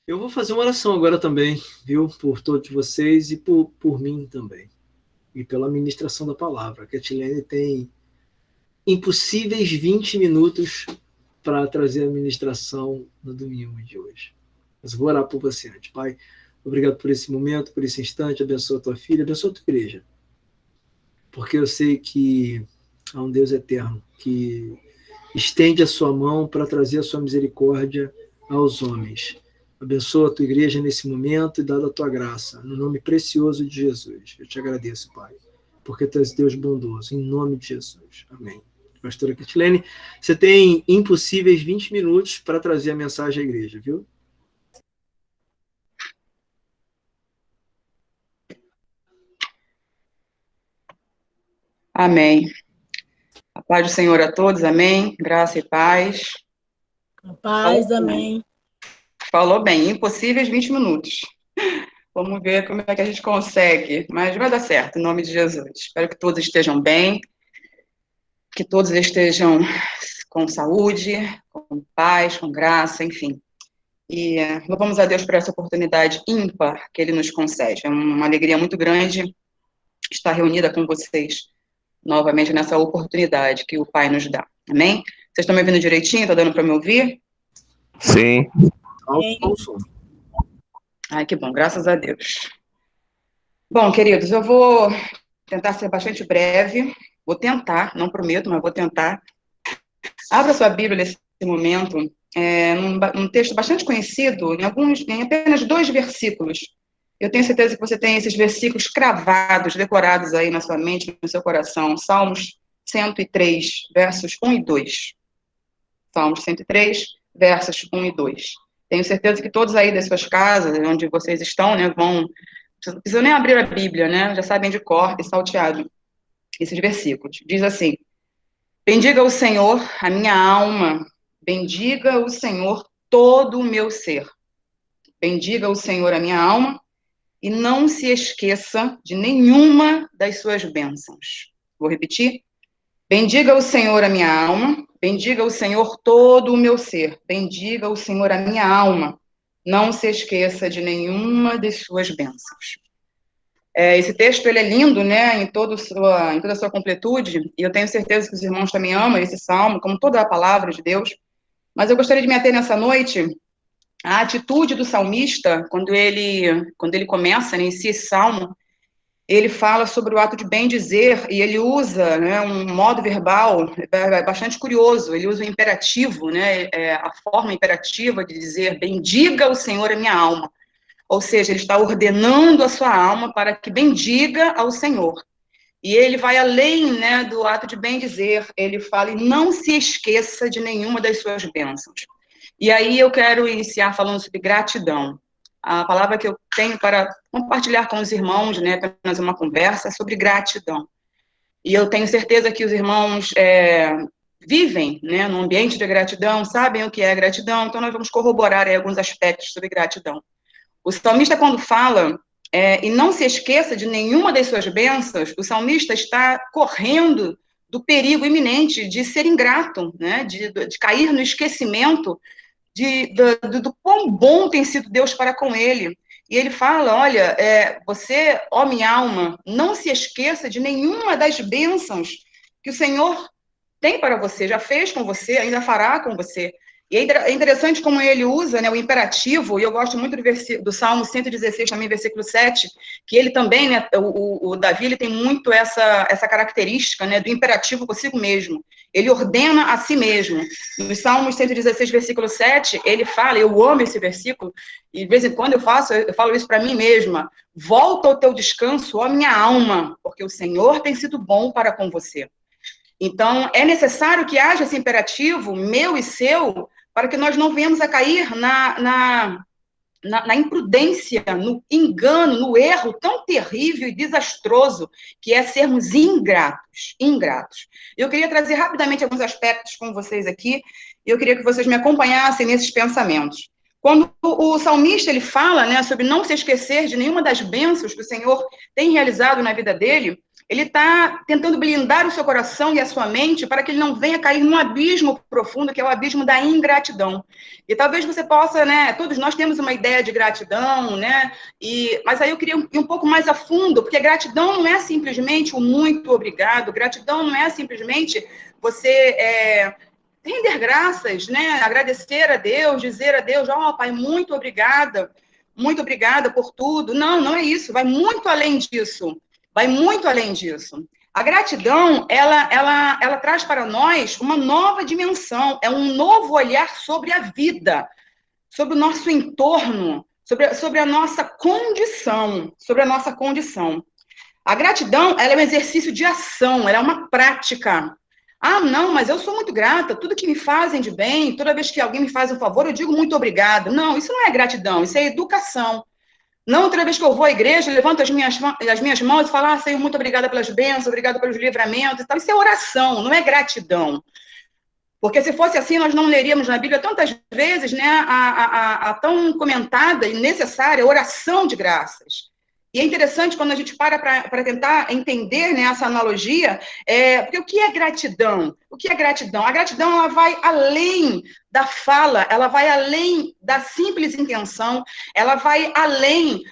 Eu vou fazer uma oração agora também, viu? Por todos vocês e por mim também. E pela ministração da palavra. A Catilene tem impossíveis 20 minutos para trazer a ministração no domingo de hoje. Mas vou orar por você antes. Pai, obrigado por esse momento, por esse instante. Abençoa a tua filha, abençoa a tua igreja. Porque eu sei que há um Deus eterno que estende a sua mão para trazer a sua misericórdia aos homens. Abençoa a tua igreja nesse momento e dada a tua graça, no nome precioso de Jesus. Eu te agradeço, Pai, porque tu és Deus bondoso, em nome de Jesus. Amém. Pastora Critilene, você tem impossíveis 20 minutos para trazer a mensagem à igreja, viu? Amém. A paz do Senhor a todos, amém. Graça e paz. A paz, amém. Falou bem, impossíveis 20 minutos. Vamos ver como é que a gente consegue, mas vai dar certo, em nome de Jesus. Espero que todos estejam bem, que todos estejam com saúde, com paz, com graça, enfim. E louvamos a Deus por essa oportunidade ímpar que Ele nos concede. É uma alegria muito grande estar reunida com vocês novamente nessa oportunidade que o Pai nos dá. Amém? Vocês estão me ouvindo direitinho? Está dando para me ouvir? Sim. Ai, que bom, graças a Deus. Bom, queridos, eu vou tentar ser bastante breve. Vou tentar, não prometo, mas vou tentar. Abra sua Bíblia nesse momento, num texto bastante conhecido, em apenas 2 versículos. Eu tenho certeza que você tem esses versículos cravados, decorados aí na sua mente, no seu coração. Salmos 103, versos 1 e 2. Salmos 103, versos 1 e 2. Tenho certeza que todos aí das suas casas, onde vocês estão, né, não precisam nem abrir a Bíblia, né, já sabem de cor e salteado esses versículos. Diz assim: bendiga o Senhor a minha alma, bendiga o Senhor todo o meu ser. Bendiga o Senhor a minha alma e não se esqueça de nenhuma das suas bênçãos. Vou repetir. Bendiga o Senhor a minha alma, bendiga o Senhor todo o meu ser, bendiga o Senhor a minha alma, não se esqueça de nenhuma de suas bênçãos. Esse texto, ele é lindo, né, em toda a sua completude, e eu tenho certeza que os irmãos também amam esse salmo, como toda a palavra de Deus, mas eu gostaria de me ater nessa noite à atitude do salmista, quando ele começa, né, esse salmo. Ele fala sobre o ato de bem dizer, e ele usa, né, um modo verbal bastante curioso. Ele usa o imperativo, né, a forma imperativa de dizer: bendiga o Senhor a minha alma. Ou seja, ele está ordenando a sua alma para que bendiga ao Senhor. E ele vai além, né, do ato de bem dizer. Ele fala: e não se esqueça de nenhuma das suas bênçãos. E aí eu quero iniciar falando sobre gratidão. A palavra que eu tenho para compartilhar com os irmãos, né, apenas uma conversa, é sobre gratidão. E eu tenho certeza que os irmãos vivem, né, num ambiente de gratidão, sabem o que é gratidão, então nós vamos corroborar aí alguns aspectos sobre gratidão. O salmista, quando fala, e não se esqueça de nenhuma das suas bênçãos, o salmista está correndo do perigo iminente de ser ingrato, né, de cair no esquecimento do quão bom tem sido Deus para com ele. E ele fala: olha, você, ó minha alma, não se esqueça de nenhuma das bênçãos que o Senhor tem para você, já fez com você, ainda fará com você. E é interessante como ele usa, né, o imperativo, e eu gosto muito do Salmo 116, também, versículo 7, que ele também, né, o Davi, ele tem muito essa característica, né, do imperativo consigo mesmo. Ele ordena a si mesmo. No Salmo 116, versículo 7, ele fala, eu amo esse versículo, e de vez em quando eu falo isso para mim mesma: volta ao teu descanso, ó minha alma, porque o Senhor tem sido bom para com você. Então, é necessário que haja esse imperativo, meu e seu, para que nós não venhamos a cair na imprudência, no engano, no erro tão terrível e desastroso que é sermos ingratos. Eu queria trazer rapidamente alguns aspectos com vocês aqui, e eu queria que vocês me acompanhassem nesses pensamentos. Quando o salmista ele fala, né, sobre não se esquecer de nenhuma das bênçãos que o Senhor tem realizado na vida dele, ele está tentando blindar o seu coração e a sua mente para que ele não venha cair num abismo profundo, que é o abismo da ingratidão. E talvez você possa, né, todos nós temos uma ideia de gratidão, né, mas aí eu queria ir um pouco mais a fundo, porque gratidão não é simplesmente o muito obrigado, gratidão não é simplesmente você render graças, né, agradecer a Deus, dizer a Deus, Pai, muito obrigada por tudo. Não, não é isso, vai muito além disso. Vai muito além disso. A gratidão, ela traz para nós uma nova dimensão, é um novo olhar sobre a vida, sobre o nosso entorno, sobre a nossa condição, A gratidão, ela é um exercício de ação, ela é uma prática. Não, mas eu sou muito grata, tudo que me fazem de bem, toda vez que alguém me faz um favor, eu digo muito obrigado. Não, isso não é gratidão, isso é educação. Não, toda vez que eu vou à igreja, eu levanto as minhas mãos e falo, Senhor, muito obrigada pelas bênçãos, obrigada pelos livramentos e tal. Isso é oração, não é gratidão. Porque se fosse assim, nós não leríamos na Bíblia tantas vezes, né, a tão comentada e necessária oração de graças. E é interessante quando a gente para tentar entender, né, essa analogia, porque o que é gratidão? O que é gratidão? A gratidão, ela vai além da fala, ela vai além da simples intenção, ela vai além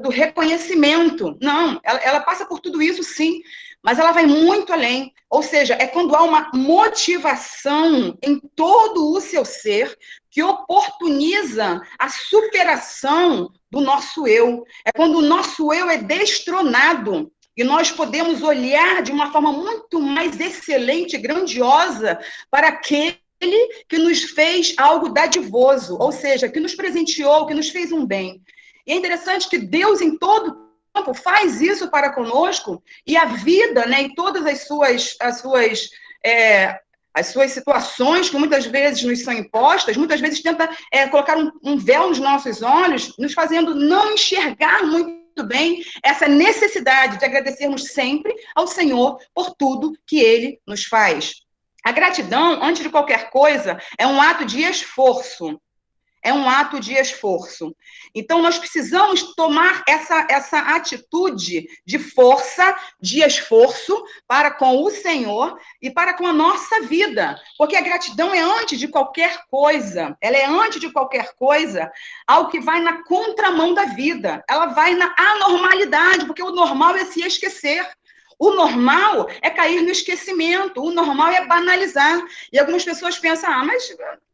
do reconhecimento. Não, ela passa por tudo isso, sim, mas ela vai muito além. Ou seja, é quando há uma motivação em todo o seu ser que oportuniza a superação do nosso eu. É quando o nosso eu é destronado e nós podemos olhar de uma forma muito mais excelente e grandiosa para aquele que nos fez algo dadivoso, ou seja, que nos presenteou, que nos fez um bem. E é interessante que Deus, em todo tempo, faz isso para conosco, e a vida, né, e todas as suas situações que muitas vezes nos são impostas, muitas vezes tenta colocar um véu nos nossos olhos, nos fazendo não enxergar muito bem essa necessidade de agradecermos sempre ao Senhor por tudo que Ele nos faz. A gratidão, antes de qualquer coisa, é um ato de esforço. É um ato de esforço. Então, nós precisamos tomar essa atitude de força, de esforço para com o Senhor e para com a nossa vida. Porque a gratidão é antes de qualquer coisa. Ela é antes de qualquer coisa algo que vai na contramão da vida. Ela vai na anormalidade, porque o normal é se esquecer. O normal é cair no esquecimento, o normal é banalizar. E algumas pessoas pensam, mas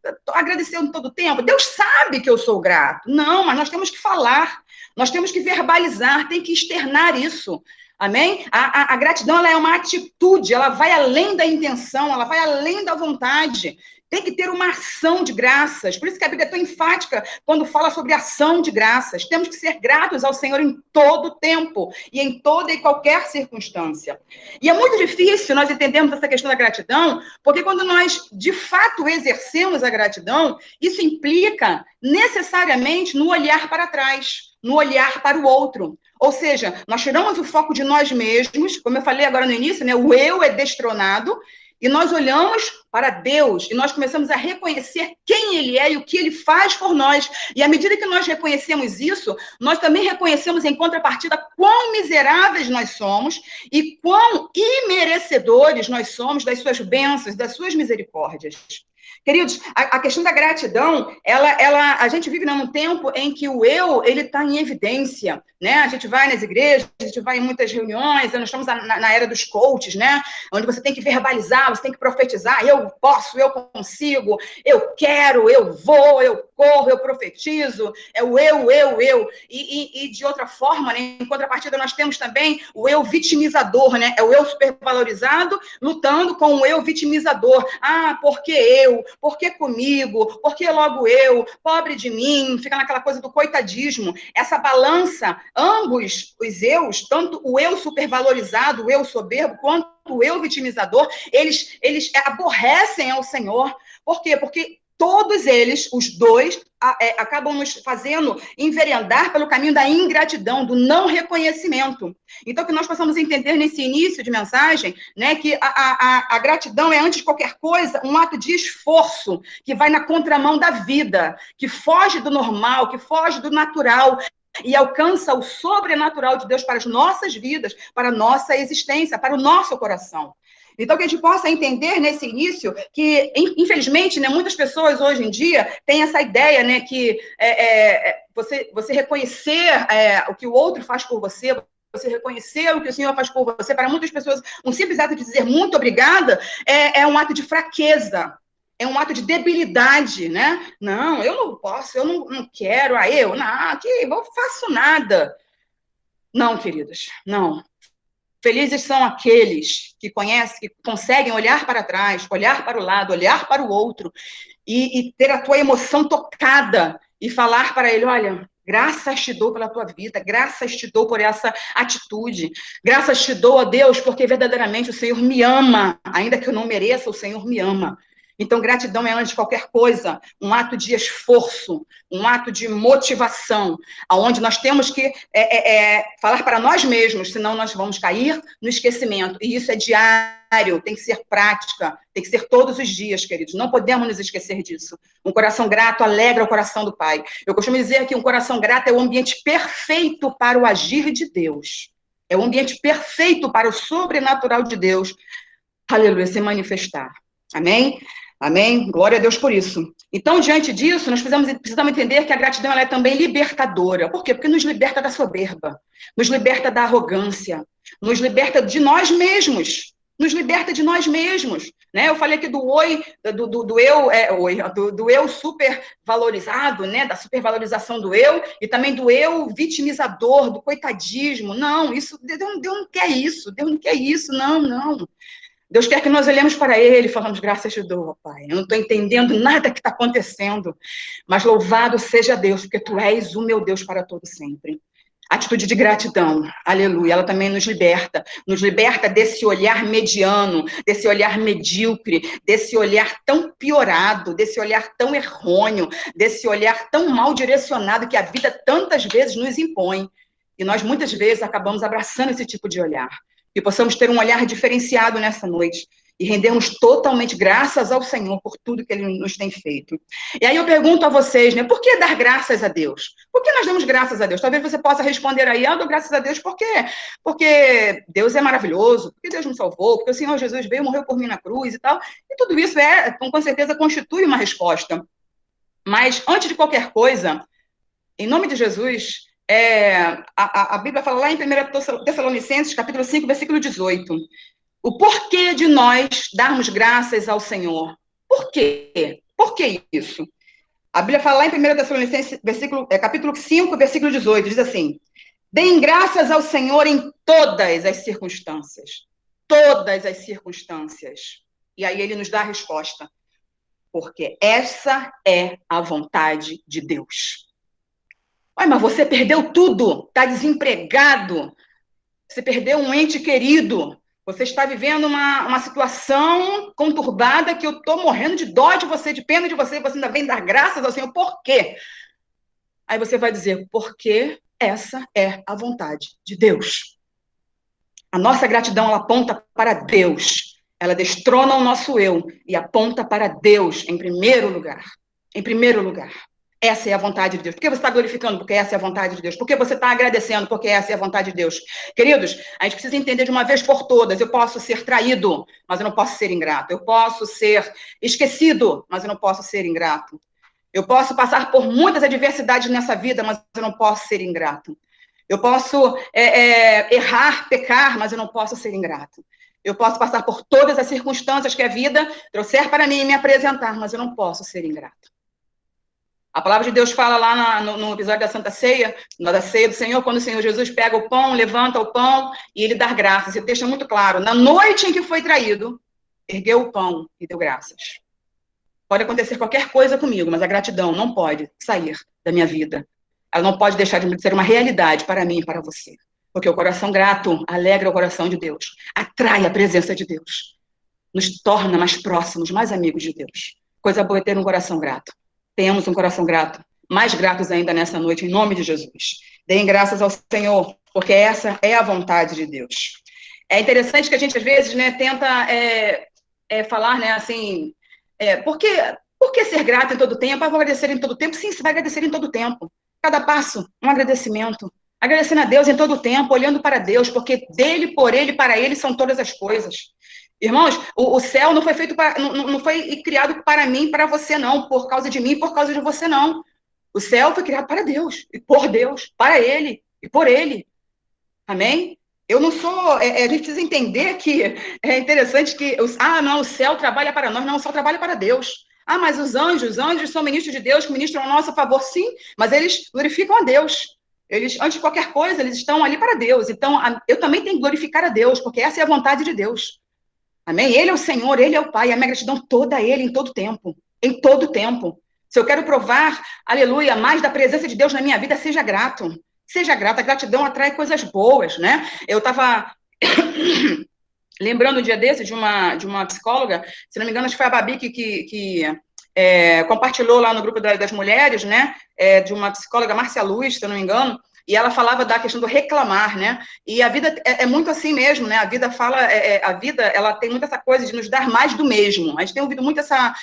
estou agradecendo todo o tempo. Deus sabe que eu sou grato. Não, mas nós temos que falar, nós temos que verbalizar, tem que externar isso. Amém? A gratidão, ela é uma atitude, ela vai além da intenção, ela vai além da vontade. Tem que ter uma ação de graças. Por isso que a Bíblia é tão enfática quando fala sobre ação de graças. Temos que ser gratos ao Senhor em todo o tempo e em toda e qualquer circunstância. E é muito difícil nós entendermos essa questão da gratidão, porque quando nós, de fato, exercemos a gratidão, isso implica necessariamente no olhar para trás, no olhar para o outro. Ou seja, nós tiramos o foco de nós mesmos, como eu falei agora no início, né? O eu é destronado, e nós olhamos para Deus e nós começamos a reconhecer quem Ele é e o que Ele faz por nós. E à medida que nós reconhecemos isso, nós também reconhecemos em contrapartida quão miseráveis nós somos e quão imerecedores nós somos das suas bênçãos, das suas misericórdias. Queridos, a questão da gratidão, a gente vive num tempo em que o eu, ele está em evidência, né? A gente vai nas igrejas, a gente vai em muitas reuniões, nós estamos na era dos coaches, né? Onde você tem que verbalizar, você tem que profetizar, eu posso, eu consigo, eu quero, eu vou, eu corro, eu profetizo, é o eu. E de outra forma, né? Em contrapartida, nós temos também o eu vitimizador, né? É o eu supervalorizado lutando com o eu vitimizador. Por que eu? Por que comigo? Por que logo eu? Pobre de mim, fica naquela coisa do coitadismo. Essa balança, ambos os eus, tanto o eu supervalorizado, o eu soberbo, quanto o eu vitimizador, eles aborrecem ao Senhor. Por quê? Porque todos eles, os dois, acabam nos fazendo enveredar pelo caminho da ingratidão, do não reconhecimento. Então, que nós possamos entender nesse início de mensagem, né, que a gratidão é, antes de qualquer coisa, um ato de esforço que vai na contramão da vida, que foge do normal, que foge do natural, e alcança o sobrenatural de Deus para as nossas vidas, para a nossa existência, para o nosso coração. Então, que a gente possa entender nesse início que, infelizmente, né, muitas pessoas hoje em dia têm essa ideia, né, que você reconhecer o que o outro faz por você, você reconhecer o que o Senhor faz por você, para muitas pessoas, um simples ato de dizer muito obrigada é um ato de fraqueza. É um ato de debilidade, né? Não, eu não posso, eu não quero, eu não faço nada. Não, queridos, não. Felizes são aqueles que conhecem, que conseguem olhar para trás, olhar para o lado, olhar para o outro e ter a tua emoção tocada e falar para ele, olha, graças te dou pela tua vida, graças te dou por essa atitude, graças te dou a Deus porque verdadeiramente o Senhor me ama, ainda que eu não mereça, o Senhor me ama. Então, gratidão é, antes de qualquer coisa, um ato de esforço, um ato de motivação, onde nós temos que falar para nós mesmos, senão nós vamos cair no esquecimento. E isso é diário, tem que ser prática, tem que ser todos os dias, queridos. Não podemos nos esquecer disso. Um coração grato alegra o coração do Pai. Eu costumo dizer que um coração grato é o ambiente perfeito para o agir de Deus. É o ambiente perfeito para o sobrenatural de Deus, aleluia, se manifestar. Amém? Amém? Glória a Deus por isso. Então, diante disso, nós precisamos entender que a gratidão ela é também libertadora. Por quê? Porque nos liberta da soberba, nos liberta da arrogância, nos liberta de nós mesmos, nos liberta de nós mesmos. Né? Eu falei aqui do eu supervalorizado, né? Da supervalorização do eu, e também do eu vitimizador, do coitadismo. Não, isso, Deus não quer isso, Deus não quer isso, não. Deus quer que nós olhemos para Ele e falamos, graças te dou, Pai. Eu não estou entendendo nada que está acontecendo, mas louvado seja Deus, porque Tu és o meu Deus para todo sempre. Atitude de gratidão, aleluia, ela também nos liberta desse olhar mediano, desse olhar medíocre, desse olhar tão piorado, desse olhar tão errôneo, desse olhar tão mal direcionado que a vida tantas vezes nos impõe. E nós muitas vezes acabamos abraçando esse tipo de olhar. Que possamos ter um olhar diferenciado nessa noite e rendermos totalmente graças ao Senhor por tudo que Ele nos tem feito. E aí eu pergunto a vocês, né, por que dar graças a Deus? Por que nós damos graças a Deus? Talvez você possa responder aí, eu dou graças a Deus por quê? Porque Deus é maravilhoso, porque Deus me salvou, porque o Senhor Jesus veio, morreu por mim na cruz e tal. E tudo isso com certeza, constitui uma resposta. Mas, antes de qualquer coisa, em nome de Jesus... a Bíblia fala lá em 1 Tessalonicenses, capítulo 5, versículo 18. O porquê de nós darmos graças ao Senhor. Por quê? Por que isso? A Bíblia fala lá em 1 Tessalonicenses, capítulo 5, versículo 18, diz assim, deem graças ao Senhor em todas as circunstâncias. Todas as circunstâncias. E aí ele nos dá a resposta. Porque essa é a vontade de Deus. Olha, mas você perdeu tudo, está desempregado, você perdeu um ente querido, você está vivendo uma situação conturbada que eu estou morrendo de dó de você, de pena de você, e você ainda vem dar graças ao Senhor, por quê? Aí você vai dizer, porque essa é a vontade de Deus. A nossa gratidão, ela aponta para Deus, ela destrona o nosso eu e aponta para Deus em primeiro lugar. Em primeiro lugar. Essa é a vontade de Deus. Por que você está glorificando? Porque essa é a vontade de Deus. Por que você está agradecendo? Porque essa é a vontade de Deus. Queridos, a gente precisa entender de uma vez por todas. Eu posso ser traído, mas eu não posso ser ingrato. Eu posso ser esquecido, mas eu não posso ser ingrato. Eu posso passar por muitas adversidades nessa vida, mas eu não posso ser ingrato. Eu posso errar, pecar, mas eu não posso ser ingrato. Eu posso passar por todas as circunstâncias que a vida trouxer para mim e me apresentar, mas eu não posso ser ingrato. A palavra de Deus fala lá no episódio da Santa Ceia, da Ceia do Senhor, quando o Senhor Jesus pega o pão, levanta o pão e ele dá graças. Esse texto é muito claro. Na noite em que foi traído, ergueu o pão e deu graças. Pode acontecer qualquer coisa comigo, mas a gratidão não pode sair da minha vida. Ela não pode deixar de ser uma realidade para mim e para você. Porque o coração grato alegra o coração de Deus, atrai a presença de Deus, nos torna mais próximos, mais amigos de Deus. Coisa boa é ter um coração grato. Tenhamos um coração grato. Mais gratos ainda nessa noite, em nome de Jesus. Deem graças ao Senhor, porque essa é a vontade de Deus. É interessante que a gente, às vezes, né, tenta falar, né, assim, por que ser grato em todo tempo? Vou agradecer em todo tempo. Sim, você vai agradecer em todo tempo. Cada passo, um agradecimento. Agradecendo a Deus em todo tempo, olhando para Deus, porque dele, por ele, para ele são todas as coisas. Irmãos, o céu não foi feito não foi criado para mim, para você, não, por causa de mim, por causa de você, não. O céu foi criado para Deus, e por Deus, para ele, e por ele. Amém? Eu não sou... a gente precisa entender que é interessante que... não, o céu trabalha para nós. Não, o céu trabalha para Deus. Mas os anjos são ministros de Deus, que ministram a nosso favor, sim, mas eles glorificam a Deus. Eles, antes de qualquer coisa, eles estão ali para Deus. Então, eu também tenho que glorificar a Deus, porque essa é a vontade de Deus. Amém? Ele é o Senhor, Ele é o Pai, a minha gratidão toda a Ele, em todo tempo. Em todo tempo. Se eu quero provar, aleluia, mais da presença de Deus na minha vida, seja grato. Seja grato, a gratidão atrai coisas boas, né? Eu estava lembrando um dia desse de uma psicóloga, se não me engano, acho que foi a Babi que compartilhou lá no grupo das mulheres, né? De uma psicóloga, Márcia Luz, se eu não me engano, e ela falava da questão do reclamar, né? E a vida é muito assim mesmo, né? A vida fala, a vida, ela tem muito essa coisa de nos dar mais do mesmo. A gente tem ouvido muito essa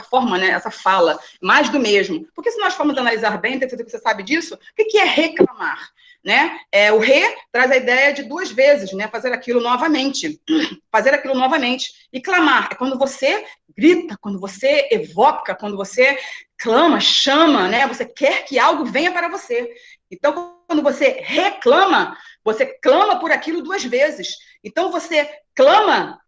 forma, né? Essa fala, mais do mesmo. Porque se nós formos analisar bem, tenho certeza que você sabe disso, o que é reclamar? Né? O traz a ideia de duas vezes, né? Fazer aquilo novamente. Fazer aquilo novamente. E clamar é quando você grita, quando você evoca, quando você clama, chama, né? Você quer que algo venha para você. Então, quando você reclama, você clama por aquilo duas vezes. Então, você clama,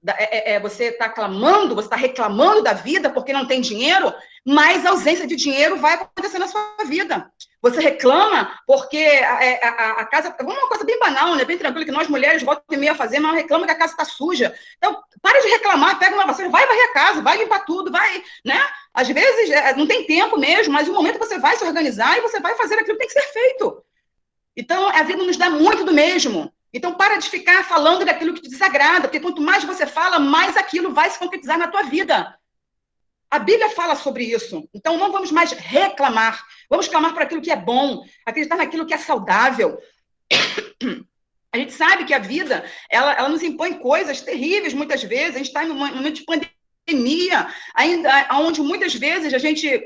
você está clamando, você está reclamando da vida porque não tem dinheiro, mas a ausência de dinheiro vai acontecer na sua vida. Você reclama porque a casa... É uma coisa bem banal, né? Bem tranquila, que nós mulheres voltam e meia a fazer, mas reclama que a casa está suja. Então, para de reclamar, pega uma vassoura, vai varrer a casa, vai limpar tudo, vai, né? Às vezes, não tem tempo mesmo, mas no momento você vai se organizar e você vai fazer aquilo que tem que ser feito. Então, a vida nos dá muito do mesmo. Então, para de ficar falando daquilo que te desagrada, porque quanto mais você fala, mais aquilo vai se concretizar na tua vida. A Bíblia fala sobre isso. Então, não vamos mais reclamar. Vamos clamar por aquilo que é bom, acreditar naquilo que é saudável. A gente sabe que a vida, ela nos impõe coisas terríveis, muitas vezes. A gente está em um momento de pandemia, ainda onde muitas vezes a gente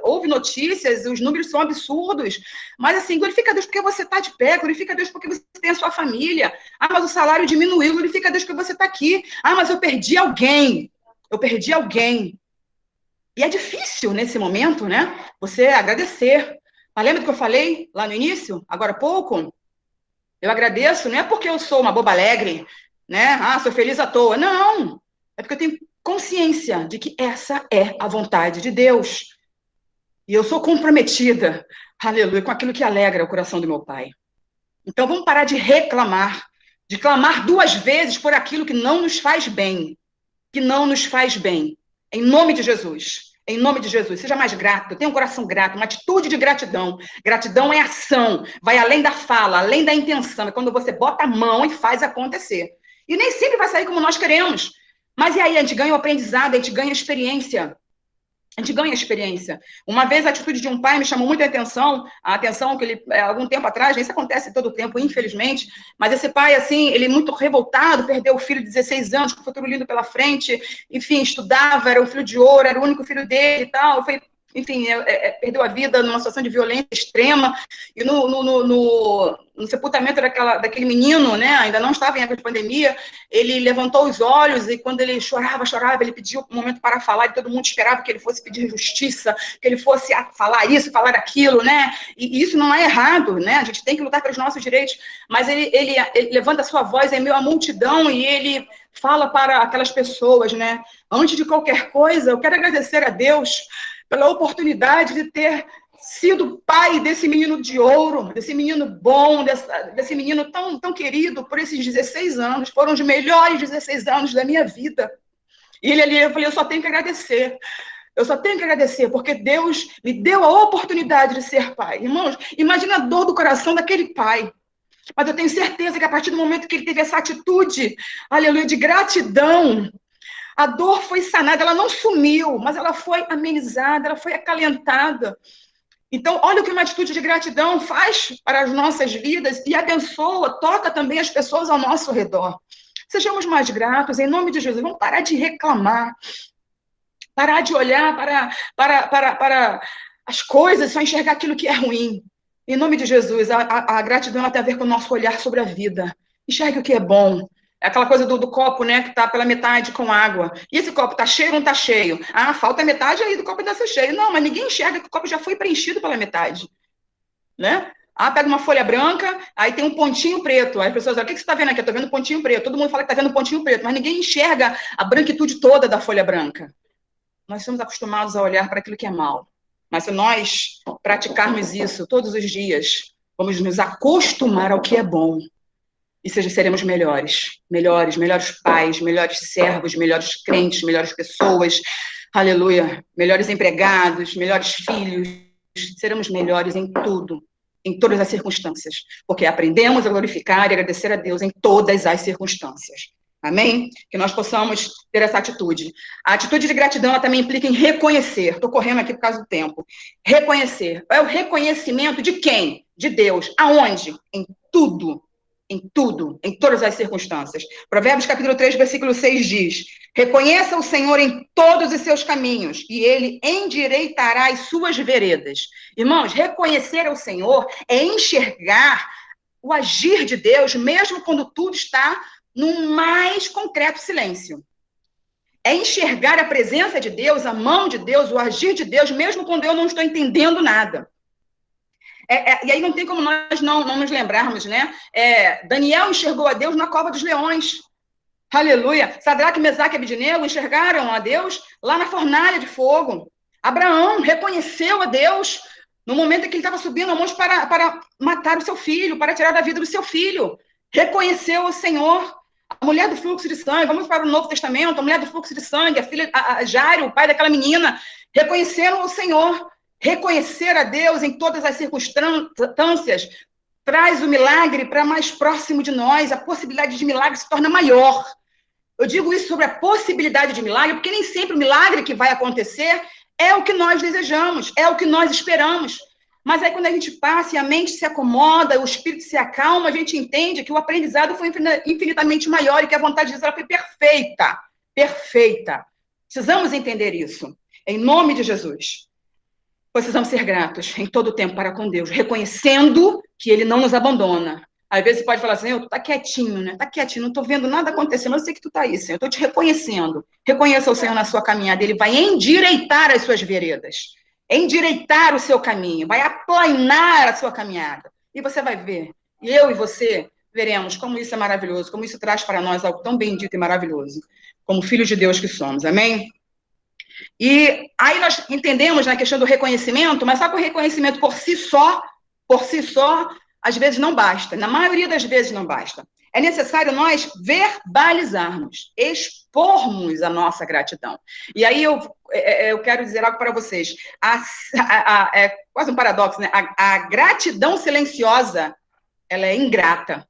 ouve notícias, os números são absurdos, mas assim, glorifica a Deus porque você está de pé, glorifica a Deus porque você tem a sua família. Mas o salário diminuiu, glorifica a Deus porque você está aqui. Mas eu perdi alguém. E é difícil nesse momento, né? Você agradecer. Mas lembra do que eu falei lá no início, agora há pouco? Eu agradeço, não é porque eu sou uma boba alegre, né? Sou feliz à toa. Não, é porque eu tenho consciência de que essa é a vontade de Deus. E eu sou comprometida, aleluia, com aquilo que alegra o coração do meu Pai. Então vamos parar de reclamar, de clamar duas vezes por aquilo que não nos faz bem. Que não nos faz bem. Em nome de Jesus. Em nome de Jesus. Seja mais grato. Tenha um coração grato, uma atitude de gratidão. Gratidão é ação. Vai além da fala, além da intenção. É quando você bota a mão e faz acontecer. E nem sempre vai sair como nós queremos. Mas e aí? A gente ganha o aprendizado, a gente ganha a experiência. Uma vez a atitude de um pai me chamou muita atenção, que ele, algum tempo atrás, isso acontece todo o tempo, infelizmente, mas esse pai, assim, ele muito revoltado, perdeu o filho de 16 anos, com o futuro lindo pela frente, enfim, estudava, era um filho de ouro, era o único filho dele e tal, perdeu a vida numa situação de violência extrema, e no sepultamento daquele menino, né, ainda não estava em época de pandemia, ele levantou os olhos e quando ele chorava, ele pediu um momento para falar e todo mundo esperava que ele fosse pedir justiça, que ele fosse falar isso, falar aquilo, né, e isso não é errado, né, a gente tem que lutar pelos nossos direitos, mas ele levanta a sua voz em meio à multidão e ele fala para aquelas pessoas, né, antes de qualquer coisa, eu quero agradecer a Deus pela oportunidade de ter sido pai desse menino de ouro, desse menino bom, desse menino tão querido por esses 16 anos. Foram os melhores 16 anos da minha vida. E ele ali, eu falei, eu só tenho que agradecer. Eu só tenho que agradecer, porque Deus me deu a oportunidade de ser pai. Irmãos, imagina a dor do coração daquele pai. Mas eu tenho certeza que a partir do momento que ele teve essa atitude, aleluia, de gratidão, A dor foi sanada, ela não sumiu, mas ela foi amenizada, ela foi acalentada. Então, olha o que uma atitude de gratidão faz para as nossas vidas e abençoa, toca também as pessoas ao nosso redor. Sejamos mais gratos, em nome de Jesus. Vamos parar de reclamar, parar de olhar para as coisas, só enxergar aquilo que é ruim. Em nome de Jesus, a gratidão tem a ver com o nosso olhar sobre a vida. Enxergue o que é bom. É aquela coisa do copo, né, que está pela metade com água. E esse copo está cheio ou não está cheio? Ah, falta metade aí do copo ainda ser cheio. Não, mas ninguém enxerga que o copo já foi preenchido pela metade. Né? Ah, pega uma folha branca, aí tem um pontinho preto. Aí as pessoas dizem, o que você está vendo aqui? Eu estou vendo um pontinho preto. Todo mundo fala que está vendo um pontinho preto, mas ninguém enxerga a branquitude toda da folha branca. Nós somos acostumados a olhar para aquilo que é mal. Mas se nós praticarmos isso todos os dias, vamos nos acostumar ao que é bom. E seremos melhores pais, melhores servos, melhores crentes, melhores pessoas, aleluia, melhores empregados, melhores filhos, seremos melhores em tudo, em todas as circunstâncias, porque aprendemos a glorificar e agradecer a Deus em todas as circunstâncias. Amém? Que nós possamos ter essa atitude. A atitude de gratidão, ela também implica em reconhecer. Estou correndo aqui por causa do tempo. Reconhecer. É o reconhecimento de quem? De Deus. Aonde? Em tudo. Em tudo, em todas as circunstâncias. Provérbios capítulo 3, versículo 6 diz: reconheça o Senhor em todos os seus caminhos, e ele endireitará as suas veredas. Irmãos, reconhecer ao Senhor é enxergar o agir de Deus, mesmo quando tudo está no mais concreto silêncio. É enxergar a presença de Deus, a mão de Deus, o agir de Deus, mesmo quando eu não estou entendendo nada. E aí não tem como nós não nos lembrarmos, né? Daniel enxergou a Deus na cova dos leões. Aleluia. Sadraque, Mesaque e Abednego enxergaram a Deus lá na fornalha de fogo. Abraão reconheceu a Deus no momento em que ele estava subindo a monte para matar o seu filho, para tirar da vida do seu filho. Reconheceu o Senhor. A mulher do fluxo de sangue, vamos para o Novo Testamento, a mulher do fluxo de sangue, a filha, a Jairo, o pai daquela menina, reconheceram o Senhor. Reconhecer a Deus em todas as circunstâncias traz o milagre para mais próximo de nós, a possibilidade de milagre se torna maior. Eu digo isso sobre a possibilidade de milagre, porque nem sempre o milagre que vai acontecer é o que nós desejamos, é o que nós esperamos. Mas aí quando a gente passa e a mente se acomoda, o espírito se acalma, a gente entende que o aprendizado foi infinitamente maior e que a vontade de Deus ela foi perfeita, perfeita. Precisamos entender isso, em nome de Jesus. Precisamos ser gratos em todo o tempo para com Deus, reconhecendo que Ele não nos abandona. Às vezes você pode falar assim, tu tá quietinho, né? Tá quietinho, não tô vendo nada acontecendo, eu sei que tu tá aí, Senhor, eu tô te reconhecendo. Reconheça o Senhor na sua caminhada, Ele vai endireitar as suas veredas, endireitar o seu caminho, vai aplanar a sua caminhada. E você vai ver, e eu e você veremos como isso é maravilhoso, como isso traz para nós algo tão bendito e maravilhoso, como filhos de Deus que somos, amém? E aí nós entendemos na questão do reconhecimento, mas só que o reconhecimento por si só, às vezes não basta. Na maioria das vezes não basta. É necessário nós verbalizarmos, expormos a nossa gratidão. E aí eu quero dizer algo para vocês. É quase um paradoxo, né? A gratidão silenciosa, ela é ingrata.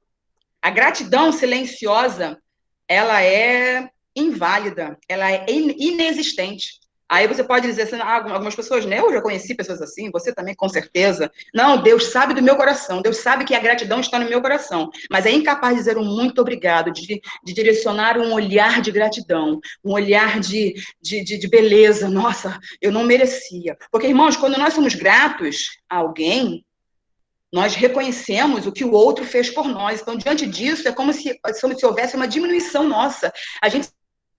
A gratidão silenciosa, ela é inválida, ela é inexistente. Aí você pode dizer assim, algumas pessoas, né? Eu já conheci pessoas assim, você também, com certeza. Não, Deus sabe do meu coração, Deus sabe que a gratidão está no meu coração, mas é incapaz de dizer um muito obrigado, de direcionar um olhar de gratidão, um olhar de beleza. Nossa, eu não merecia. Porque, irmãos, quando nós somos gratos a alguém, nós reconhecemos o que o outro fez por nós. Então, diante disso, é como se houvesse uma diminuição nossa. A gente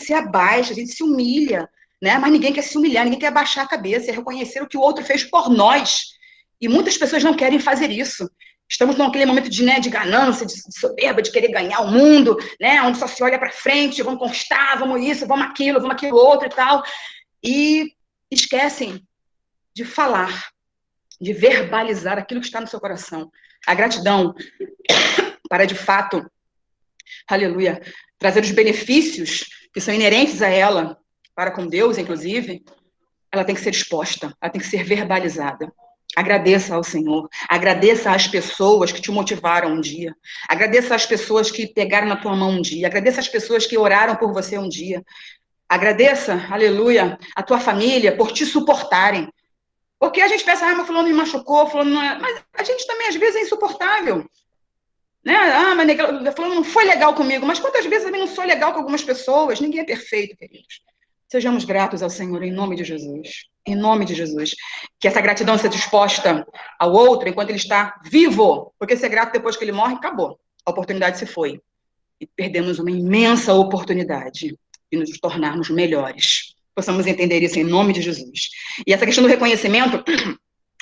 se abaixa, a gente se humilha, né? Mas ninguém quer se humilhar, ninguém quer abaixar a cabeça, é reconhecer o que o outro fez por nós. E muitas pessoas não querem fazer isso. Estamos naquele momento de ganância, de soberba, de querer ganhar o mundo, né? Onde só se olha para frente, vamos conquistar, vamos isso, vamos aquilo outro e tal. E esquecem de falar, de verbalizar aquilo que está no seu coração. A gratidão para, de fato, aleluia, trazer os benefícios que são inerentes a ela, para com Deus, inclusive, ela tem que ser exposta, ela tem que ser verbalizada. Agradeça ao Senhor, agradeça às pessoas que te motivaram um dia, agradeça às pessoas que pegaram na tua mão um dia, agradeça às pessoas que oraram por você um dia, Agradeça, aleluia, a tua família por te suportarem. Porque a gente pensa, mas fulano me machucou, fulano não é... Mas a gente também, às vezes, é insuportável. Né? Mas fulano não foi legal comigo. Mas quantas vezes eu também não sou legal com algumas pessoas? Ninguém é perfeito, queridos. Sejamos gratos ao Senhor, em nome de Jesus. Em nome de Jesus. Que essa gratidão seja disposta ao outro enquanto ele está vivo. Porque ser grato depois que ele morre, acabou. A oportunidade se foi. E perdemos uma imensa oportunidade de nos tornarmos melhores. Possamos entender isso em nome de Jesus. E essa questão do reconhecimento,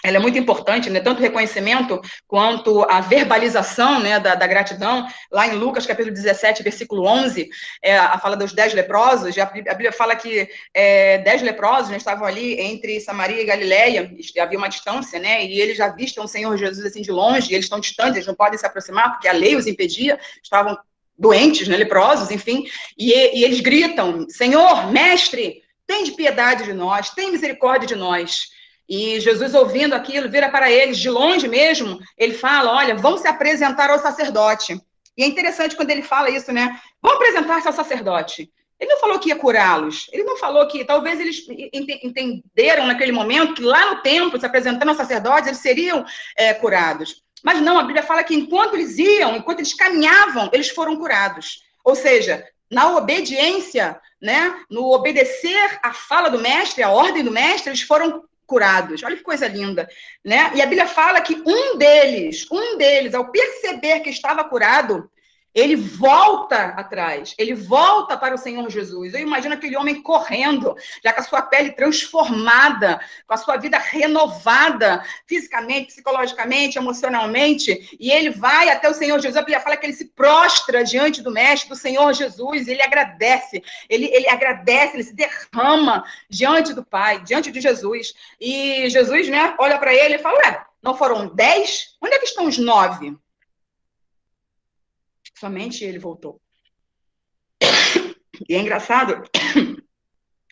ela é muito importante, né? Tanto o reconhecimento quanto a verbalização, né, da gratidão. Lá em Lucas, capítulo 17, versículo 11, a fala dos 10 leprosos, a Bíblia fala que 10 leprosos, né, estavam ali entre Samaria e Galileia, havia uma distância, né, e eles já vistam o Senhor Jesus assim de longe, e eles estão distantes, eles não podem se aproximar, porque a lei os impedia, estavam doentes, né, leprosos, enfim, e eles gritam, Senhor, mestre, tem de piedade de nós, tem misericórdia de nós. E Jesus, ouvindo aquilo, vira para eles, de longe mesmo, ele fala, olha, vão se apresentar ao sacerdote. E é interessante quando ele fala isso, né? Vão apresentar-se ao sacerdote. Ele não falou que ia curá-los. Ele não falou que, talvez eles entenderam naquele momento que lá no templo, se apresentando ao sacerdote, eles seriam curados. Mas não, a Bíblia fala que enquanto eles iam, enquanto eles caminhavam, eles foram curados. Ou seja, na obediência, né, no obedecer à fala do mestre, à ordem do mestre, eles foram curados. Olha que coisa linda, né? E a Bíblia fala que um deles, ao perceber que estava curado, ele volta atrás, ele volta para o Senhor Jesus. Eu imagino aquele homem correndo, já com a sua pele transformada, com a sua vida renovada, fisicamente, psicologicamente, emocionalmente, e ele vai até o Senhor Jesus. A Bíblia fala que ele se prostra diante do Mestre, do Senhor Jesus, ele agradece, ele agradece, ele se derrama diante do Pai, diante de Jesus. E Jesus, né, olha para ele e fala, ué, não foram 10? Onde é que estão os 9? Somente ele voltou. E é engraçado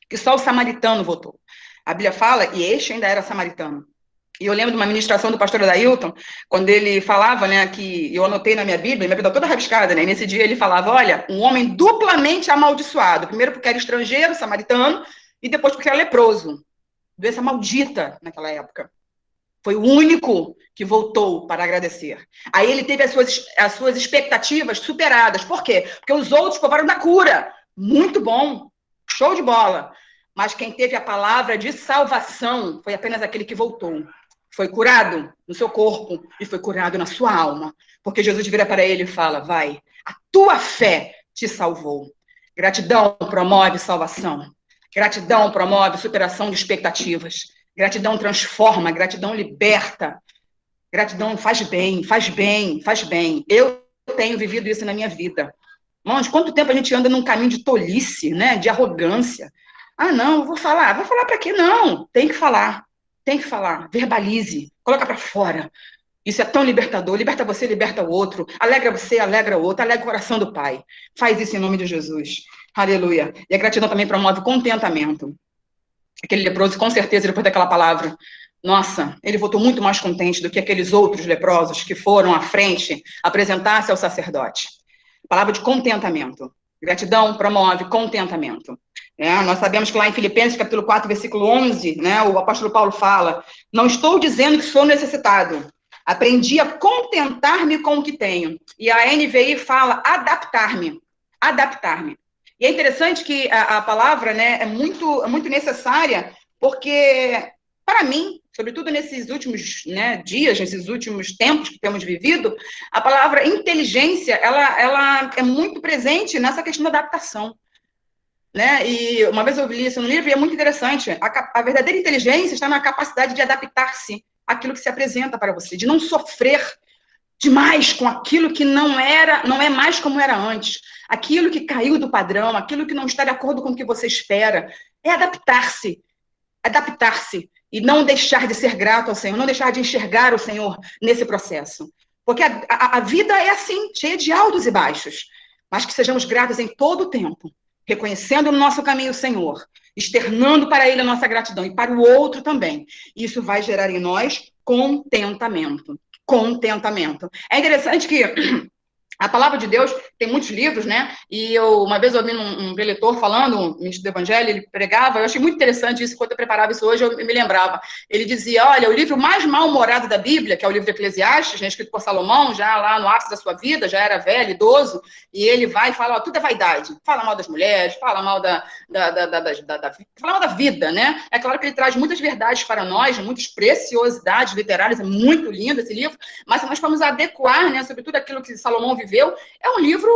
que só o samaritano voltou. A Bíblia fala, e este ainda era samaritano. E eu lembro de uma ministração do pastor Adailton, quando ele falava, né, que eu anotei na minha Bíblia toda rabiscada, né, e nesse dia ele falava, olha, um homem duplamente amaldiçoado, primeiro porque era estrangeiro, samaritano, e depois porque era leproso. Doença maldita naquela época. Foi o único que voltou para agradecer. Aí ele teve as suas expectativas superadas. Por quê? Porque os outros provaram da cura. Muito bom. Show de bola. Mas quem teve a palavra de salvação foi apenas aquele que voltou. Foi curado no seu corpo e foi curado na sua alma. Porque Jesus vira para ele e fala, vai, a tua fé te salvou. Gratidão promove salvação. Gratidão promove superação de expectativas. Gratidão transforma, gratidão liberta, gratidão faz bem, faz bem, faz bem. Eu tenho vivido isso na minha vida. Irmãos, quanto tempo a gente anda num caminho de tolice, né, de arrogância. Ah, não, vou falar para quê? Não, tem que falar, verbalize, coloca para fora. Isso é tão libertador, liberta você, liberta o outro, alegra você, alegra o outro, alegra o coração do Pai. Faz isso em nome de Jesus. Aleluia. E a gratidão também promove contentamento. Aquele leproso, com certeza, depois daquela palavra, nossa, ele voltou muito mais contente do que aqueles outros leprosos que foram à frente apresentar-se ao sacerdote. Palavra de contentamento. Gratidão promove contentamento. Nós sabemos que lá em Filipenses, capítulo 4, versículo 11, né, o apóstolo Paulo fala, não estou dizendo que sou necessitado, aprendi a contentar-me com o que tenho. E a NVI fala adaptar-me. E é interessante que a palavra, né, é muito necessária, porque, para mim, sobretudo nesses últimos, né, dias, nesses últimos tempos que temos vivido, a palavra inteligência, ela é muito presente nessa questão da adaptação. Né? E uma vez eu li isso no livro e é muito interessante. A verdadeira inteligência está na capacidade de adaptar-se àquilo que se apresenta para você, de não sofrer demais com aquilo que não é mais como era antes, aquilo que caiu do padrão, aquilo que não está de acordo com o que você espera. É adaptar-se e não deixar de ser grato ao Senhor, não deixar de enxergar o Senhor nesse processo. Porque a vida é assim, cheia de altos e baixos, mas que sejamos gratos em todo o tempo, reconhecendo no nosso caminho o Senhor, externando para Ele a nossa gratidão e para o outro também. Isso vai gerar em nós contentamento. É interessante que A palavra de Deus tem muitos livros, né? E uma vez eu ouvi um preletor falando, um ministro do Evangelho, ele pregava, eu achei muito interessante isso, quando eu preparava isso hoje, eu me lembrava. Ele dizia, olha, o livro mais mal-humorado da Bíblia, que é o livro de Eclesiastes, né, escrito por Salomão, já lá no ápice da sua vida, já era velho, idoso, e ele vai e fala, ó, tudo é vaidade. Fala mal das mulheres, fala mal fala mal da vida, né? É claro que ele traz muitas verdades para nós, muitas preciosidades literárias, é muito lindo esse livro, mas se nós formos adequar, né, sobre tudo aquilo que Salomão viveu, é um livro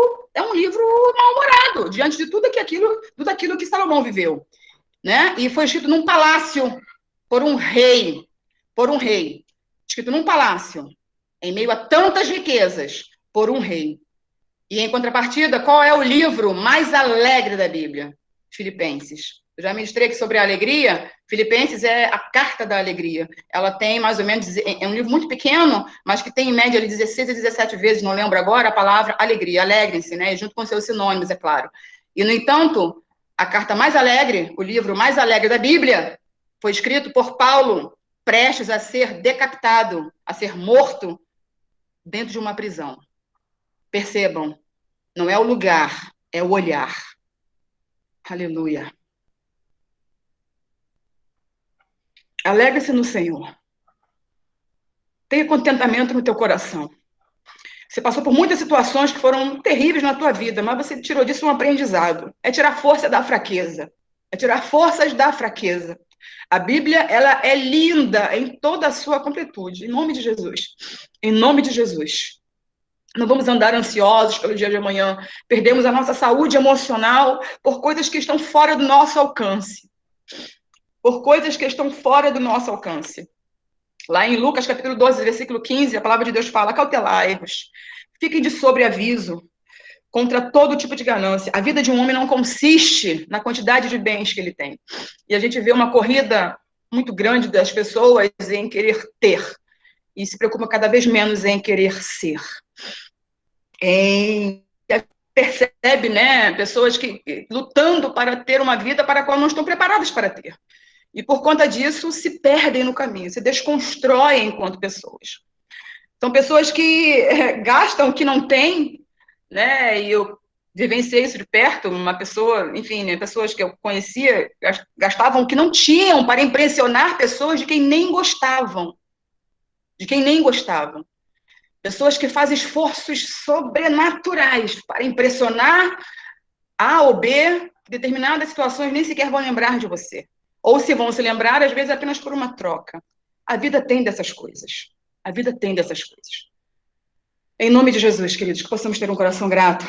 mal-humorado, diante de tudo aquilo que Salomão viveu, né? E foi escrito num palácio, por um rei, escrito num palácio, em meio a tantas riquezas, por um rei. E, em contrapartida, qual é o livro mais alegre da Bíblia? Filipenses. Eu já ministrei aqui sobre a alegria. Filipenses é a carta da alegria. Ela tem mais ou menos, é um livro muito pequeno, mas que tem em média ali 16 a 17 vezes, não lembro agora, a palavra alegria. Alegrem-se, né? Junto com seus sinônimos, é claro. E, no entanto, a carta mais alegre, o livro mais alegre da Bíblia, foi escrito por Paulo, prestes a ser decapitado, a ser morto dentro de uma prisão. Percebam, não é o lugar, é o olhar. Aleluia. Alegre-se no Senhor. Tenha contentamento no teu coração. Você passou por muitas situações que foram terríveis na tua vida, mas você tirou disso um aprendizado. É tirar força da fraqueza. É tirar forças da fraqueza. A Bíblia, ela é linda em toda a sua completude. Em nome de Jesus. Em nome de Jesus. Não vamos andar ansiosos pelo dia de amanhã. Perdemos a nossa saúde emocional por coisas que estão fora do nosso alcance. Por coisas que estão fora do nosso alcance. Lá em Lucas, capítulo 12, versículo 15, a palavra de Deus fala, cautelai-vos, fiquem de sobreaviso contra todo tipo de ganância. A vida de um homem não consiste na quantidade de bens que ele tem. E a gente vê uma corrida muito grande das pessoas em querer ter. E se preocupa cada vez menos em querer ser. Percebe, né, pessoas que lutando para ter uma vida para a qual não estão preparadas para ter. E por conta disso se perdem no caminho, se desconstroem enquanto pessoas. São pessoas que gastam o que não têm, né, e eu vivenciei isso de perto, uma pessoa, enfim, né, pessoas que eu conhecia gastavam o que não tinham para impressionar pessoas de quem nem gostavam. Pessoas que fazem esforços sobrenaturais para impressionar A ou B, determinadas situações nem sequer vão lembrar de você. Ou se vão se lembrar, às vezes apenas por uma troca. A vida tem dessas coisas. Em nome de Jesus, queridos, que possamos ter um coração grato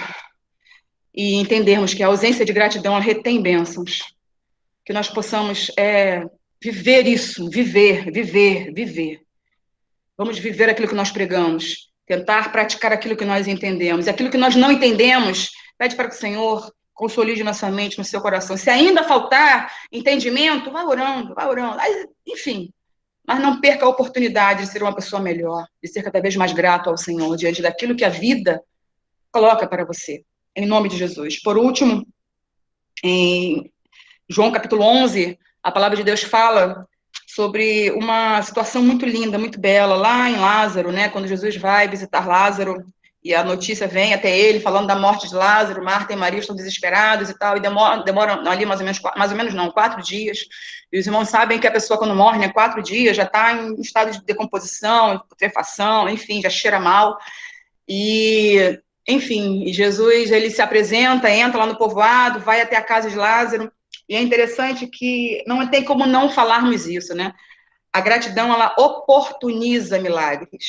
e entendermos que a ausência de gratidão ela retém bênçãos. Que nós possamos viver isso, viver. Vamos viver aquilo que nós pregamos, tentar praticar aquilo que nós entendemos. E aquilo que nós não entendemos, pede para que o Senhor consolide nossa mente, no seu coração. Se ainda faltar entendimento, vai orando. Enfim, mas não perca a oportunidade de ser uma pessoa melhor, de ser cada vez mais grato ao Senhor, diante daquilo que a vida coloca para você. Em nome de Jesus. Por último, em João capítulo 11, a palavra de Deus fala sobre uma situação muito linda, muito bela, lá em Lázaro, né, quando Jesus vai visitar Lázaro, e a notícia vem até ele, falando da morte de Lázaro, Marta e Maria estão desesperados e tal, e demoram ali mais ou menos 4 dias, e os irmãos sabem que a pessoa quando morre, né, 4 dias, já está em estado de decomposição, putrefação, enfim, já cheira mal, e, enfim, Jesus, ele se apresenta, entra lá no povoado, vai até a casa de Lázaro, e é interessante que não tem como não falarmos isso, né? A gratidão, ela oportuniza milagres.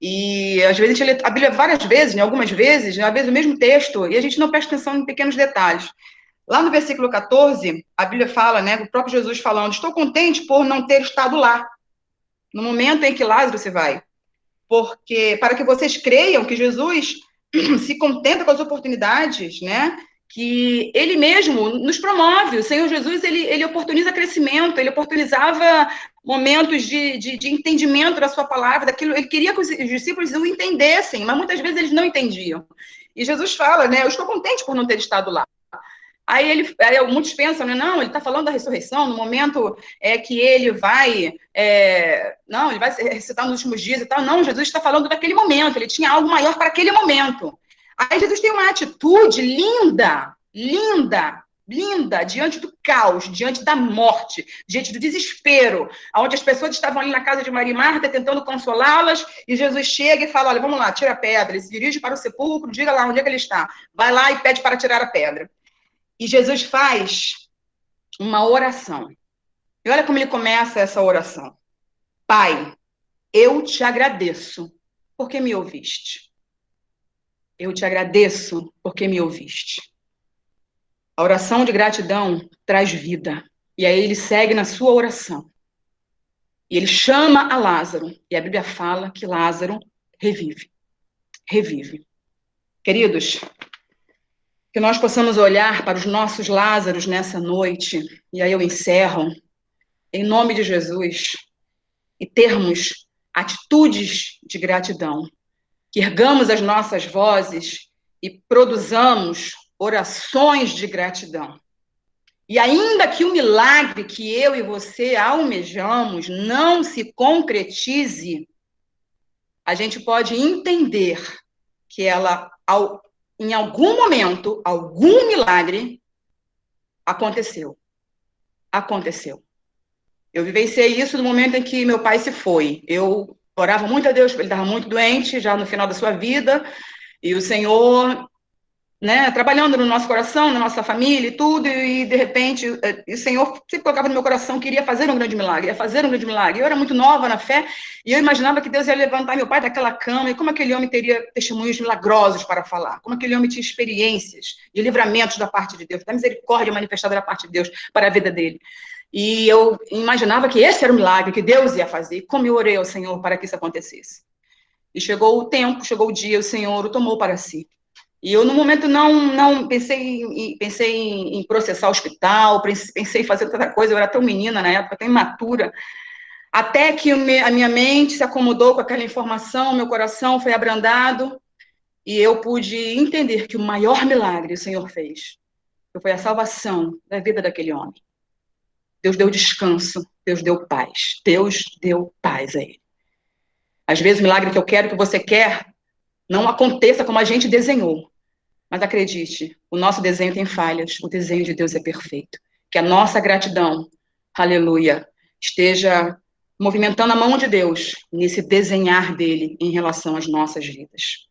E, às vezes, a gente lê a Bíblia várias vezes, né? Algumas vezes, às vezes o mesmo texto, e a gente não presta atenção em pequenos detalhes. Lá no versículo 14, a Bíblia fala, né? O próprio Jesus falando, estou contente por não ter estado lá, no momento em que Lázaro se vai. Porque, para que vocês creiam que Jesus se contenta com as oportunidades, né, que ele mesmo nos promove. O Senhor Jesus, ele oportuniza crescimento, ele oportunizava momentos de entendimento da sua palavra, daquilo, ele queria que os discípulos o entendessem, mas muitas vezes eles não entendiam. E Jesus fala, né, eu estou contente por não ter estado lá. Aí muitos pensam, né? Não, ele está falando da ressurreição no momento que ele vai, não, ele vai ressuscitar nos últimos dias e tal. Não, Jesus está falando daquele momento, ele tinha algo maior para aquele momento. Aí Jesus tem uma atitude linda, linda, linda, diante do caos, diante da morte, diante do desespero, onde as pessoas estavam ali na casa de Maria e Marta tentando consolá-las, e Jesus chega e fala, olha, vamos lá, tira a pedra. Ele se dirige para o sepulcro, diga lá onde é que ele está. Vai lá e pede para tirar a pedra. E Jesus faz uma oração. E olha como ele começa essa oração. Pai, eu te agradeço porque me ouviste. Eu te agradeço porque me ouviste. A oração de gratidão traz vida. E aí ele segue na sua oração. E ele chama a Lázaro. E a Bíblia fala que Lázaro revive. Revive. Queridos, que nós possamos olhar para os nossos Lázaros nessa noite, e aí eu encerro, em nome de Jesus, e termos atitudes de gratidão, que ergamos as nossas vozes e produzamos orações de gratidão. E ainda que o milagre que eu e você almejamos não se concretize, a gente pode entender que ela, em algum momento, algum milagre aconteceu. Aconteceu. Eu vivenciei isso no momento em que meu pai se foi. Eu orava muito a Deus, ele estava muito doente, já no final da sua vida, e o Senhor, né, trabalhando no nosso coração, na nossa família e tudo, e de repente, o Senhor sempre colocava no meu coração que iria fazer um grande milagre, ia fazer um grande milagre. Eu era muito nova na fé, e eu imaginava que Deus ia levantar meu pai daquela cama, e como aquele homem teria testemunhos milagrosos para falar, como aquele homem tinha experiências de livramentos da parte de Deus, da misericórdia manifestada da parte de Deus para a vida dele. E eu imaginava que esse era o milagre que Deus ia fazer, como eu orei ao Senhor para que isso acontecesse. E chegou o tempo, chegou o dia, o Senhor o tomou para si. E eu, no momento, não pensei em processar o hospital, pensei em fazer tanta coisa, eu era tão menina na época, tão imatura, até que a minha mente se acomodou com aquela informação, meu coração foi abrandado, e eu pude entender que o maior milagre o Senhor fez foi a salvação da vida daquele homem. Deus deu descanso, Deus deu paz a ele. Às vezes o milagre que eu quero, que você quer, não aconteça como a gente desenhou. Mas acredite, o nosso desenho tem falhas, o desenho de Deus é perfeito. Que a nossa gratidão, aleluia, esteja movimentando a mão de Deus nesse desenhar dele em relação às nossas vidas.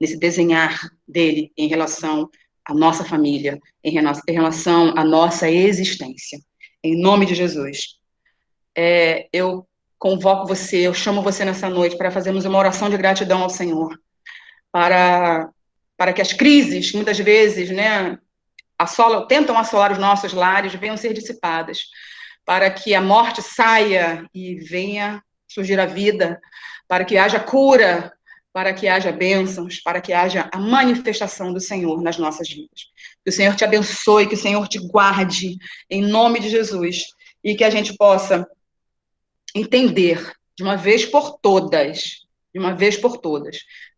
Nesse desenhar dele em relação à nossa família, em relação à nossa existência. Em nome de Jesus. Eu convoco você, eu chamo você nessa noite para fazermos uma oração de gratidão ao Senhor. Para que as crises, que muitas vezes, né, tentam assolar os nossos lares, venham ser dissipadas. Para que a morte saia e venha surgir a vida. Para que haja cura, para que haja bênçãos, para que haja a manifestação do Senhor nas nossas vidas. Que o Senhor te abençoe, que o Senhor te guarde, em nome de Jesus, e que a gente possa entender, de uma vez por todas,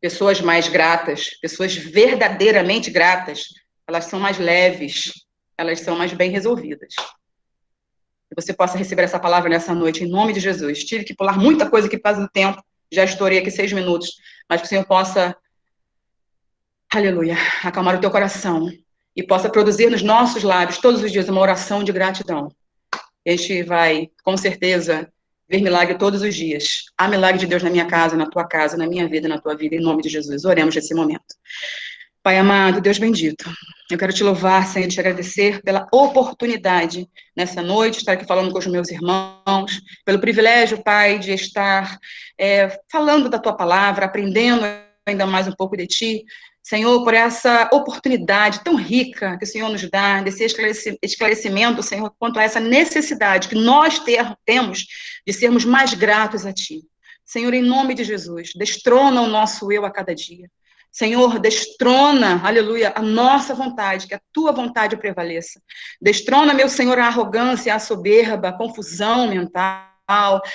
pessoas mais gratas, pessoas verdadeiramente gratas, elas são mais leves, elas são mais bem resolvidas. Que você possa receber essa palavra nessa noite, em nome de Jesus. Tive que pular muita coisa aqui por causa do tempo, já estourei aqui 6 minutos, mas que o Senhor possa, aleluia, acalmar o teu coração e possa produzir nos nossos lábios, todos os dias, uma oração de gratidão. A gente vai, com certeza, ver milagre todos os dias. Há milagre de Deus na minha casa, na tua casa, na minha vida, na tua vida, em nome de Jesus. Oremos nesse momento. Pai amado, Deus bendito, eu quero te louvar, Senhor, te agradecer pela oportunidade nessa noite, estar aqui falando com os meus irmãos, pelo privilégio, Pai, de estar falando da tua palavra, aprendendo ainda mais um pouco de ti, Senhor, por essa oportunidade tão rica que o Senhor nos dá, desse esclarecimento, Senhor, quanto a essa necessidade que nós temos de sermos mais gratos a ti. Senhor, em nome de Jesus, destrona o nosso eu a cada dia. Senhor, destrona, aleluia, a nossa vontade, que a tua vontade prevaleça. Destrona, meu Senhor, a arrogância, a soberba, a confusão mental.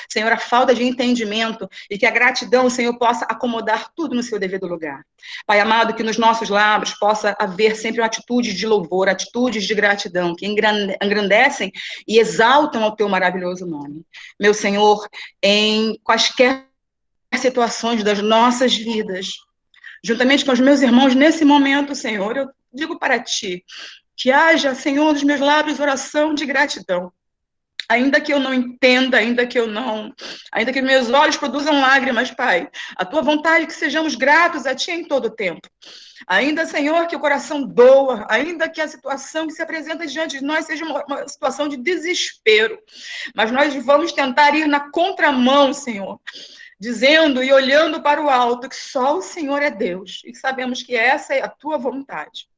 Senhor, a falta de entendimento, e que a gratidão, Senhor, possa acomodar tudo no seu devido lugar. Pai amado, que nos nossos lábios possa haver sempre uma atitude de louvor, atitudes de gratidão, que engrandecem e exaltam ao teu maravilhoso nome. Meu Senhor, em quaisquer situações das nossas vidas, juntamente com os meus irmãos, nesse momento, Senhor, eu digo para ti, que haja, Senhor, nos meus lábios oração de gratidão. Ainda que eu não entenda, ainda que meus olhos produzam lágrimas, Pai, a tua vontade é que sejamos gratos a ti em todo o tempo. Ainda, Senhor, que o coração doa, ainda que a situação que se apresenta diante de nós seja uma situação de desespero, mas nós vamos tentar ir na contramão, Senhor, dizendo e olhando para o alto que só o Senhor é Deus, e sabemos que essa é a tua vontade.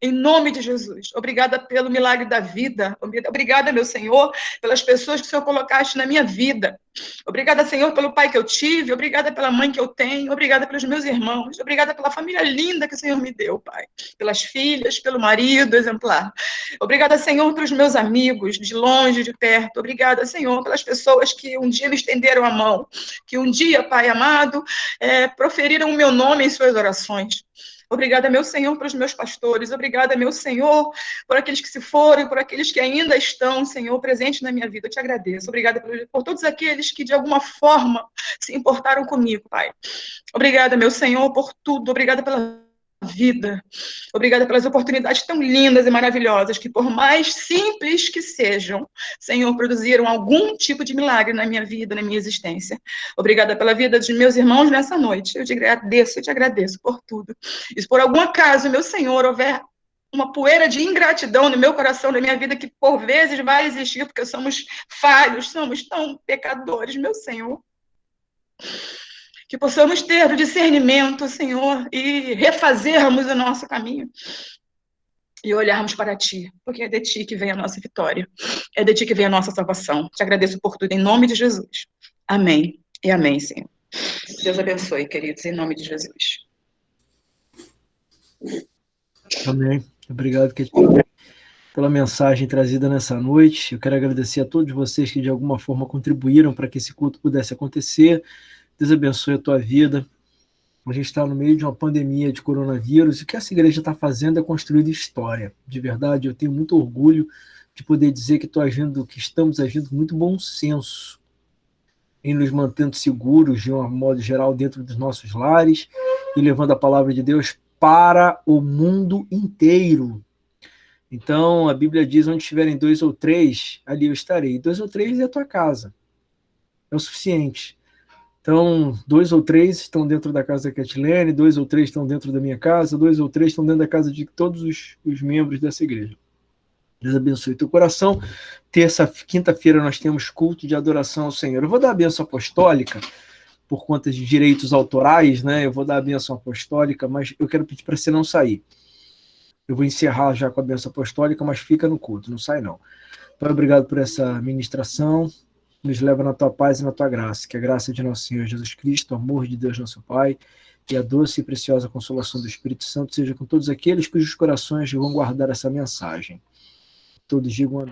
Em nome de Jesus, obrigada pelo milagre da vida, obrigada, meu Senhor, pelas pessoas que o Senhor colocaste na minha vida, obrigada, Senhor, pelo pai que eu tive, obrigada pela mãe que eu tenho, obrigada pelos meus irmãos, obrigada pela família linda que o Senhor me deu, Pai, pelas filhas, pelo marido exemplar, obrigada, Senhor, pelos meus amigos, de longe, de perto, obrigada, Senhor, pelas pessoas que um dia me estenderam a mão, que um dia, Pai amado, proferiram o meu nome em suas orações. Obrigada, meu Senhor, pelos meus pastores. Obrigada, meu Senhor, por aqueles que se foram, por aqueles que ainda estão, Senhor, presentes na minha vida. Eu te agradeço. Obrigada por todos aqueles que, de alguma forma, se importaram comigo, Pai. Obrigada, meu Senhor, por tudo. Obrigada pela vida. Obrigada pelas oportunidades tão lindas e maravilhosas que, por mais simples que sejam, Senhor, produziram algum tipo de milagre na minha vida, na minha existência. Obrigada pela vida dos meus irmãos nessa noite. Eu te agradeço por tudo. E se por algum acaso, meu Senhor, houver uma poeira de ingratidão no meu coração, na minha vida, que por vezes vai existir, porque somos falhos, somos tão pecadores, meu Senhor, que possamos ter o discernimento, Senhor, e refazermos o nosso caminho e olharmos para Ti, porque é de Ti que vem a nossa vitória, é de Ti que vem a nossa salvação. Te agradeço por tudo, em nome de Jesus. Amém e amém, Senhor. Deus abençoe, queridos, em nome de Jesus. Amém. Obrigado, pela mensagem trazida nessa noite. Eu quero agradecer a todos vocês que de alguma forma contribuíram para que esse culto pudesse acontecer. Deus abençoe a tua vida. A gente está no meio de uma pandemia de coronavírus e o que essa igreja está fazendo é construir história. De verdade, eu tenho muito orgulho de poder dizer que estamos agindo com muito bom senso em nos mantendo seguros, de um modo geral, dentro dos nossos lares e levando a palavra de Deus para o mundo inteiro. Então, a Bíblia diz, onde estiverem 2 ou 3, ali eu estarei. 2 ou 3 é a tua casa. É o suficiente. Então, 2 ou 3 estão dentro da casa da Catilene, 2 ou 3 estão dentro da minha casa, 2 ou 3 estão dentro da casa de todos os membros dessa igreja. Deus abençoe teu coração. Quinta-feira nós temos culto de adoração ao Senhor. Eu vou dar a bênção apostólica, por conta de direitos autorais, né? Eu vou dar a bênção apostólica, mas eu quero pedir para você não sair. Eu vou encerrar já com a bênção apostólica, mas fica no culto, não sai não. Pai, obrigado por essa ministração. Nos leva na tua paz e na tua graça. Que a graça de nosso Senhor Jesus Cristo, o amor de Deus nosso Pai, e a doce e preciosa consolação do Espírito Santo seja com todos aqueles cujos corações vão guardar essa mensagem. Todos digam amém.